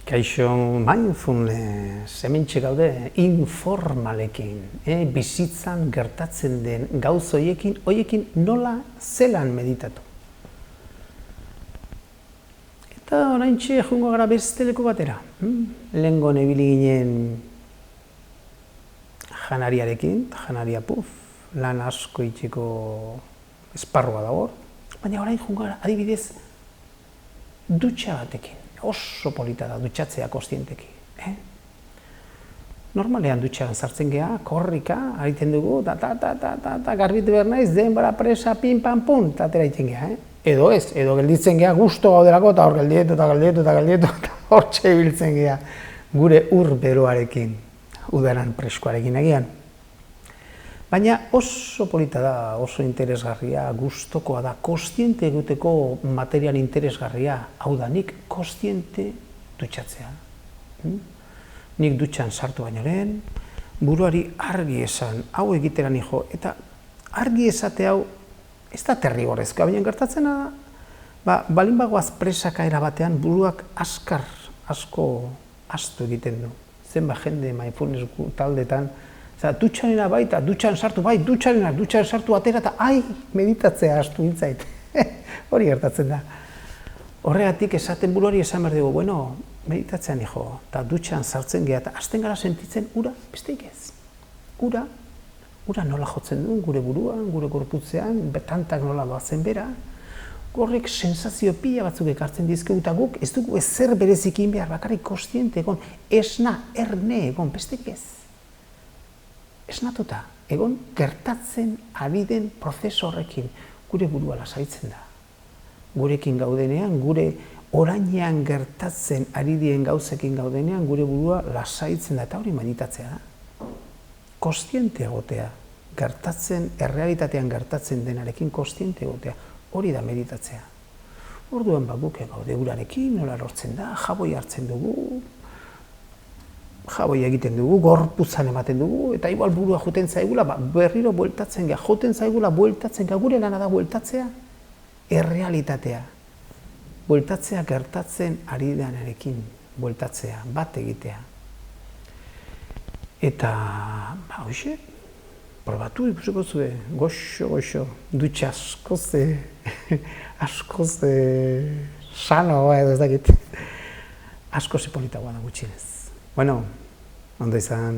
Kaixo, mindfulness, hementxe gaude informalekin, bizitzan gertatzen den gauz horiekin nola zelan meditatu. Eta oraintxe joango gara beste leku batera. Lehengo nebili ginen janariarekin, janaria lan asko itxeko esparrua dago, baina orain joango gara adibidez dutxa batekin. Oso polita da dutxatzea kostienteki. Normalean dutxan sartzen geha, korrika, egiten dugu, garbitu behar naiz, denbora presa, pin, pan, pun, eta atera egiten geha. Edo ez, edo gelditzen geha, gusto gaudelako, eta hor geldietu, eta hor txebiltzen geha, gure ur beroarekin, udaran preskoarekin egian. Baina oso polita da, oso interesgarria, gustokoa da, kostiente eguteko material interesgarria, hau da, nik kostiente dutxatzea. Nik dutxan sartu baino lehen, buruari argi esan, hau egitera nijo, eta argi esate hau, ez da terriborezkoa, baina gertatzena da, balin bagoaz presakaera batean, buruak asko astu egiten du. Zenba jende mindfulness taldetan, dutxanena bai, eta dutxan sartu atera, eta meditatzea astu nintzait. Hori gertatzen da. Horregatik esaten buruari esan behar dugu, meditatzean nijo, eta dutxan sartzen geha, eta hasten gara sentitzen ura, besteik ez. Ura nola jotzen duen, gure buruan, gure gorputzean, betantak nola doazen bera, horrek sensazio pila batzuk ekartzen dizkegu, eta guk ez dugu ezer berezikin behar, bakarrik kostiente egon, erne egon, besteik ez. Esnatuta, egon gertatzen ari den prozesu horrekin gure burua lasaitzen da. Gurekin gaudenean, gure orainean gertatzen ari dien gauzekin gaudenean, gure burua lasaitzen da, eta hori meditatzea da. Kostiente egotea, errealitatean gertatzen denarekin kostiente egotea, hori da meditatzea. Orduan guk gaude urarekin, nola lortzen da, jaboi hartzen dugu, jaboi egiten dugu, gorputzan ematen dugu, eta igual burua joten zaigula, berriro bueltatzen geha, joten zaigula bueltatzen geha, gure lana da bueltatzea, errealitatea. Bueltatzea gertatzen ari denarekin, bueltatzea, bat egitea. Eta, hoxe, probatu ikusiko zuen, goxo, dutxa askoz sano, edo ez dakit, askoz politagoa da gutxinez. Ondo izan.